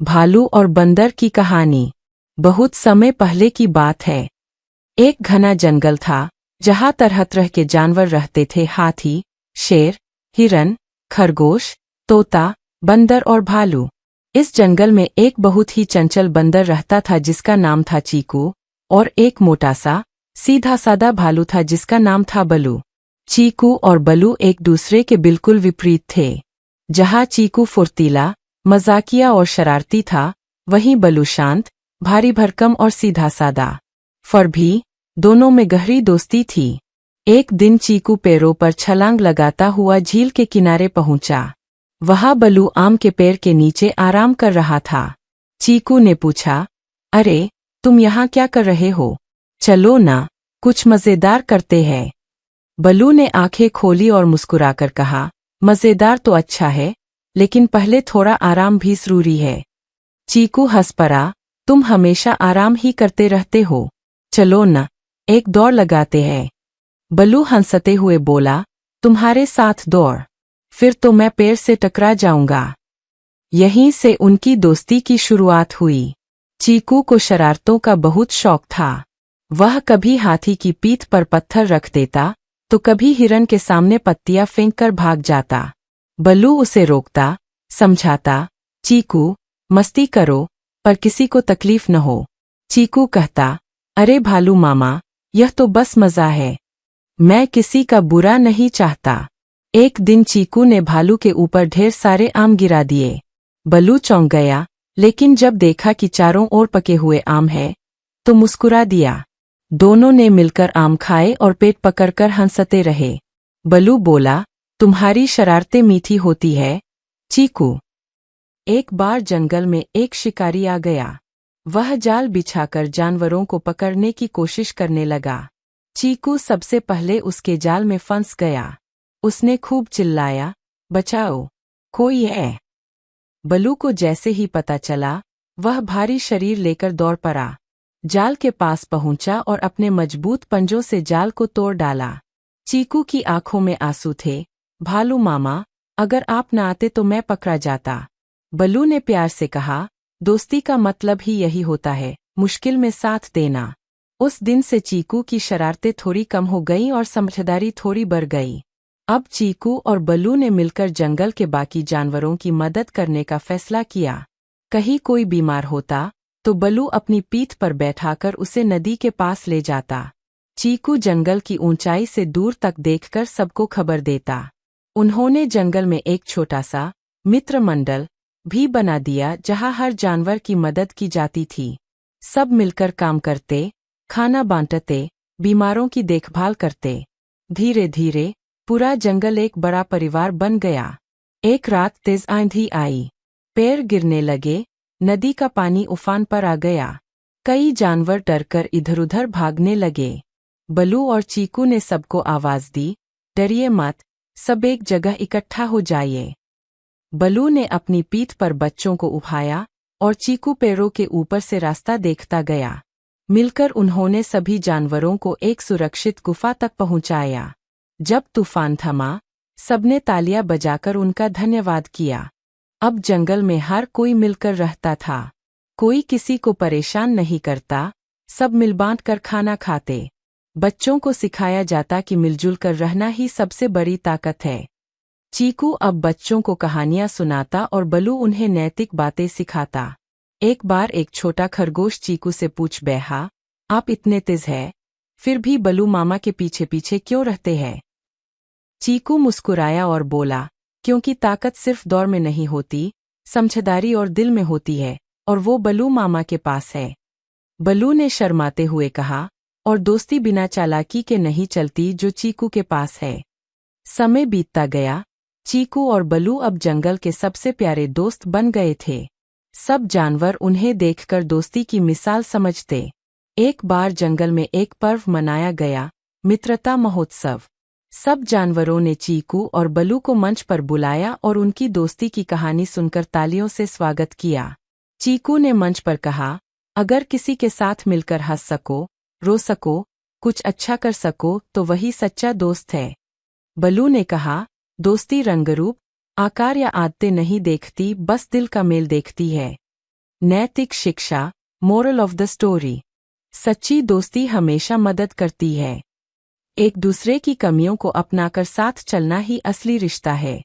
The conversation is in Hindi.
भालू और बंदर की कहानी। बहुत समय पहले की बात है। एक घना जंगल था जहाँ तरह तरह के जानवर रहते थे। हाथी, शेर, हिरन, खरगोश, तोता, बंदर और भालू। इस जंगल में एक बहुत ही चंचल बंदर रहता था जिसका नाम था चीकू, और एक मोटा सा सीधा सादा भालू था जिसका नाम था बलू। चीकू और बलू एक दूसरे के बिल्कुल विपरीत थे। जहाँ चीकू फुर्तीला, मजाकिया और शरारती था, वहीं बलू शांत, भारी भरकम और सीधा सादा। फिर भी दोनों में गहरी दोस्ती थी। एक दिन चीकू पैरों पर छलांग लगाता हुआ झील के किनारे पहुंचा। वहां बलू आम के पेड़ के नीचे आराम कर रहा था। चीकू ने पूछा, अरे, तुम यहाँ क्या कर रहे हो? चलो ना, कुछ मजेदार करते हैं। बलू ने आंखें खोली और मुस्कुराकर कहा, मजेदार तो अच्छा है, लेकिन पहले थोड़ा आराम भी जरूरी है। चीकू हंस पड़ा, तुम हमेशा आराम ही करते रहते हो। चलो न, एक दौड़ लगाते हैं। बलू हंसते हुए बोला, तुम्हारे साथ दौड़? फिर तो मैं पेड़ से टकरा जाऊंगा। यहीं से उनकी दोस्ती की शुरुआत हुई। चीकू को शरारतों का बहुत शौक था। वह कभी हाथी की पीठ पर पत्थर रख देता, तो कभी हिरन के सामने पत्तियां फेंककर भाग जाता। बलू उसे रोकता, समझाता, चीकू, मस्ती करो, पर किसी को तकलीफ न हो। चीकू कहता, अरे भालू मामा, यह तो बस मजा है, मैं किसी का बुरा नहीं चाहता। एक दिन चीकू ने भालू के ऊपर ढेर सारे आम गिरा दिए। बलू चौंक गया, लेकिन जब देखा कि चारों ओर पके हुए आम हैं, तो मुस्कुरा दिया। दोनों ने मिलकर आम खाए और पेट पकड़कर हंसते रहे। बलू बोला, तुम्हारी शरारतें मीठी होती है, चीकू। एक बार जंगल में एक शिकारी आ गया। वह जाल बिछाकर जानवरों को पकड़ने की कोशिश करने लगा। चीकू सबसे पहले उसके जाल में फंस गया। उसने खूब चिल्लाया, बचाओ, कोई है। बलू को जैसे ही पता चला, वह भारी शरीर लेकर दौड़ पड़ा। जाल के पास पहुंचा और अपने मजबूत पंजों से जाल को तोड़ डाला। चीकू की आंखों में आंसू थे। भालू मामा, अगर आप न आते तो मैं पकड़ा जाता। बलू ने प्यार से कहा, दोस्ती का मतलब ही यही होता है, मुश्किल में साथ देना। उस दिन से चीकू की शरारतें थोड़ी कम हो गईं और समझदारी थोड़ी बढ़ गई। अब चीकू और बलू ने मिलकर जंगल के बाकी जानवरों की मदद करने का फैसला किया। कहीं कोई बीमार होता, तो बलू अपनी पीठ पर बैठाकर उसे नदी के पास ले जाता। चीकू जंगल की ऊंचाई से दूर तक देखकर सबको खबर देता। उन्होंने जंगल में एक छोटा सा मित्र मंडल भी बना दिया जहां हर जानवर की मदद की जाती थी। सब मिलकर काम करते, खाना बांटते, बीमारों की देखभाल करते। धीरे धीरे पूरा जंगल एक बड़ा परिवार बन गया। एक रात तेज आंधी आई, पेड़ गिरने लगे, नदी का पानी उफान पर आ गया। कई जानवर डरकर इधर-उधर भागने लगे। बलू और चीकू ने सबको आवाज दी, डरिए मत, सब एक जगह इकट्ठा हो जाइए। बलू ने अपनी पीठ पर बच्चों को उठाया और चीकू पैरों के ऊपर से रास्ता देखता गया। मिलकर उन्होंने सभी जानवरों को एक सुरक्षित गुफा तक पहुंचाया। जब तूफान थमा, सबने तालियां बजाकर उनका धन्यवाद किया। अब जंगल में हर कोई मिलकर रहता था। कोई किसी को परेशान नहीं करता, सब मिलबांट कर खाना खाते। बच्चों को सिखाया जाता कि मिलजुल कर रहना ही सबसे बड़ी ताकत है। चीकू अब बच्चों को कहानियां सुनाता और बलू उन्हें नैतिक बातें सिखाता। एक बार एक छोटा खरगोश चीकू से पूछ बैठा, आप इतने तेज हैं, फिर भी बलू मामा के पीछे पीछे क्यों रहते हैं? चीकू मुस्कुराया और बोला, क्योंकि ताकत सिर्फ दौड़ में नहीं होती, समझदारी और दिल में होती है, और वो बलू मामा के पास है। बलू ने शर्माते हुए कहा, और दोस्ती बिना चालाकी के नहीं चलती जो चीकू के पास है। समय बीतता गया, चीकू और बलू अब जंगल के सबसे प्यारे दोस्त बन गए थे। सब जानवर उन्हें देखकर दोस्ती की मिसाल समझते। एक बार जंगल में एक पर्व मनाया गया, मित्रता महोत्सव। सब जानवरों ने चीकू और बलू को मंच पर बुलाया और उनकी दोस्ती की कहानी सुनकर तालियों से स्वागत किया। चीकू ने मंच पर कहा, अगर किसी के साथ मिलकर हंस सको, रो सको, कुछ अच्छा कर सको तो वही सच्चा दोस्त है। बलू ने कहा, दोस्ती रंगरूप, आकार या आदतें नहीं देखती, बस दिल का मेल देखती है। नैतिक शिक्षा, मोरल ऑफ द स्टोरी। सच्ची दोस्ती हमेशा मदद करती है। एक दूसरे की कमियों को अपनाकर साथ चलना ही असली रिश्ता है।